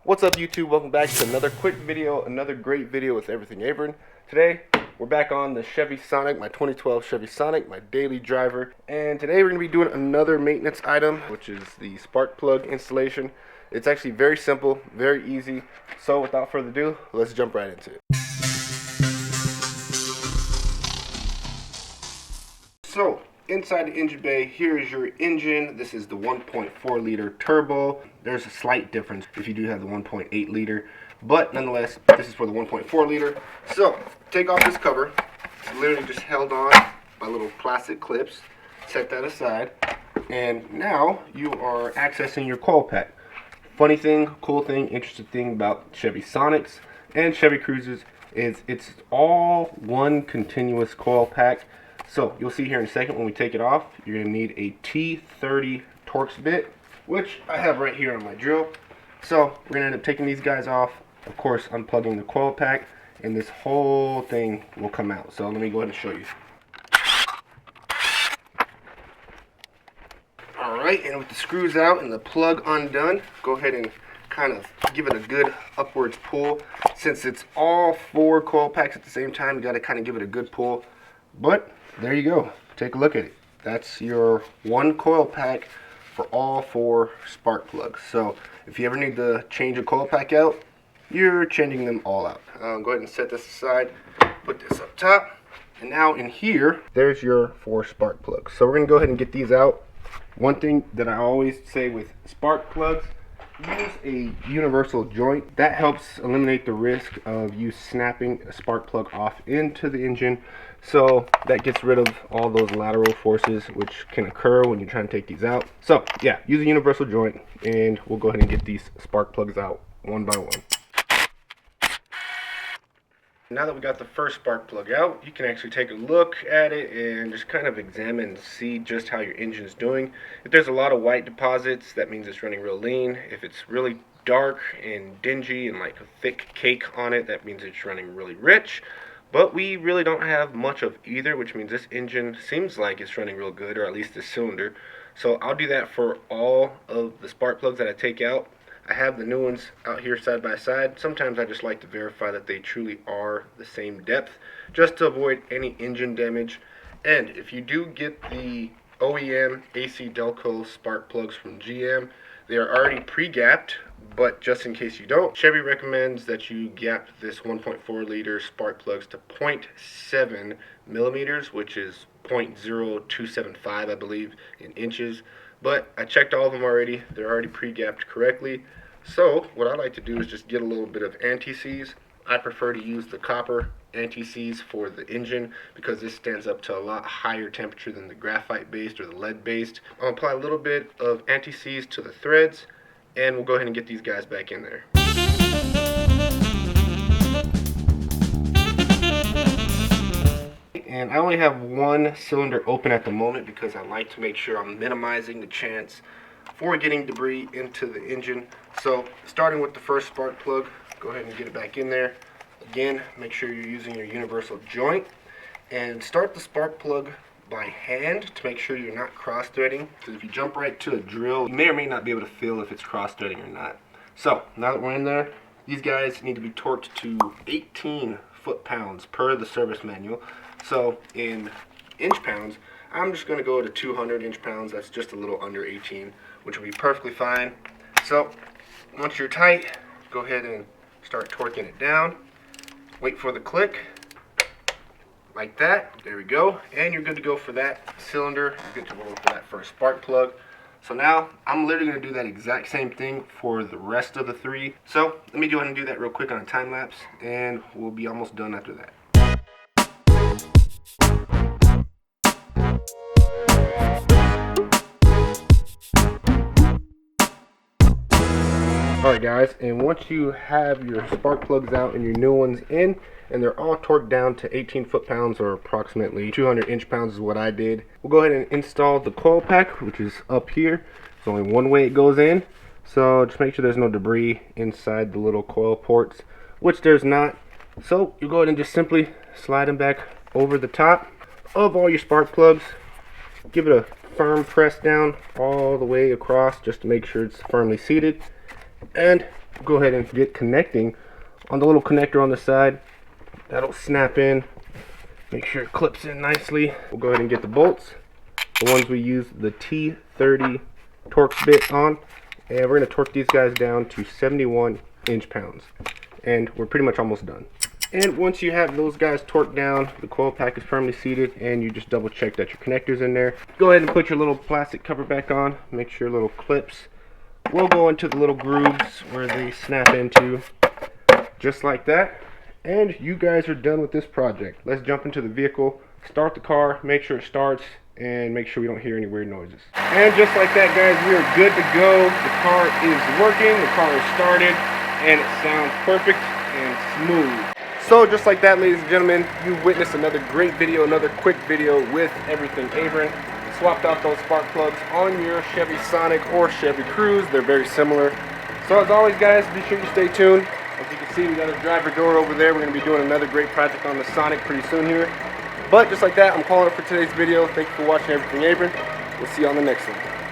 What's up, YouTube? Welcome back to another quick video, another great video with Everything Abram. Today, we're back on the Chevy Sonic, my 2012 Chevy Sonic, my daily driver. And today we're going to be doing another maintenance item, which is the spark plug installation. It's actually very simple, very easy. So without further ado, let's jump right into it. So, inside the engine bay, here is your engine. This is the 1.4 liter turbo. There's a slight difference if you do have the 1.8 liter, but nonetheless, this is for the 1.4 liter. So, take off this cover. It's literally just held on by little plastic clips. Set that aside, and now you are accessing your coil pack. Funny thing, cool thing, interesting thing about Chevy Sonics and Chevy Cruzes is it's all one continuous coil pack. So you'll see here in a second when we take it off, you're going to need a T30 Torx bit, which I have right here on my drill. So we're going to end up taking these guys off, of course unplugging the coil pack, and this whole thing will come out. So let me go ahead and show you. Alright, and with the screws out and the plug undone, go ahead and kind of give it a good upwards pull. Since it's all four coil packs at the same time, you got to kind of give it a good pull. But there you go. Take a look at it. That's your one coil pack for all four spark plugs. So if you ever need to change a coil pack out, you're changing them all out. Go ahead and set this aside. Put this up top. And now in here, there's your four spark plugs. So we're going to go ahead and get these out. One thing that I always say with spark plugs, use a universal joint. That helps eliminate the risk of you snapping a spark plug off into the engine. So that gets rid of all those lateral forces which can occur when you're trying to take these out. So yeah, use a universal joint, and we'll go ahead and get these spark plugs out one by one. Now that we got the first spark plug out, you can actually take a look at it and just kind of examine and see just how your engine is doing. If there's a lot of white deposits, that means it's running real lean. If it's really dark and dingy and like a thick cake on it, that means it's running really rich. But we really don't have much of either, which means this engine seems like it's running real good, or at least this cylinder. So I'll do that for all of the spark plugs that I take out. I have the new ones out here side by side. Sometimes I just like to verify that they truly are the same depth, just to avoid any engine damage. And if you do get the OEM AC Delco spark plugs from GM, they are already pre-gapped, but just in case you don't, Chevy recommends that you gap this 1.4 liter spark plugs to 0.7 millimeters, which is 0.0275, I believe, in inches. But I checked all of them already. They're already pre-gapped correctly. So what I like to do is just get a little bit of anti-seize. I prefer to use the copper anti-seize for the engine because this stands up to a lot higher temperature than the graphite based or the lead based. I'll apply a little bit of anti-seize to the threads, and we'll go ahead and get these guys back in there. And I only have one cylinder open at the moment because I like to make sure I'm minimizing the chance for getting debris into the engine. So starting with the first spark plug, go ahead and get it back in there. Again, make sure you're using your universal joint, and start the spark plug by hand to make sure you're not cross-threading, because if you jump right to a drill, you may or may not be able to feel if it's cross-threading or not. So now that we're in there, these guys need to be torqued to 18 foot-pounds per the service manual. So in inch pounds, I'm just going to go to 200 inch pounds. That's just a little under 18, which will be perfectly fine. So once you're tight, go ahead and start torquing it down. Wait for the click, like that. There we go, and you're good to go for that cylinder. You're good to go for that first spark plug. So now I'm literally going to do that exact same thing for the rest of the three. So let me go ahead and do that real quick on a time lapse, and we'll be almost done after that. Alright guys, and once you have your spark plugs out and your new ones in, and they're all torqued down to 18 foot-pounds, or approximately 200 inch-pounds is what I did, we'll go ahead and install the coil pack, which is up here. There's only one way it goes in, so just make sure there's no debris inside the little coil ports, which there's not. So you go ahead and just simply slide them back over the top of all your spark plugs. Give it a firm press down all the way across just to make sure it's firmly seated. And go ahead and get connecting on the little connector on the side. That'll snap in. Make sure it clips in nicely. We'll go ahead and get the bolts. The ones we use the T30 Torx bit on. And we're going to torque these guys down to 71 inch-pounds. And we're pretty much almost done. And once you have those guys torqued down, the coil pack is firmly seated, and you just double check that your connector's in there. Go ahead and put your little plastic cover back on. Make sure your little clips will go into the little grooves where they snap into, just like that. And you guys are done with this project. Let's jump into the vehicle, start the car, make sure it starts, and make sure we don't hear any weird noises. And just like that, guys, we are good to go. The car is working, the car is started, and it sounds perfect and smooth. So just like that, ladies and gentlemen, you witnessed another great video, another quick video with Everything Abram. Swapped out those spark plugs on your Chevy Sonic or Chevy Cruze. They're very similar. So as always, guys, be sure you stay tuned. As you can see, we got a driver door over there. We're going to be doing another great project on the Sonic pretty soon here. But just like that, I'm calling it for today's video. Thank you for watching Everything Abram. We'll see you on the next one.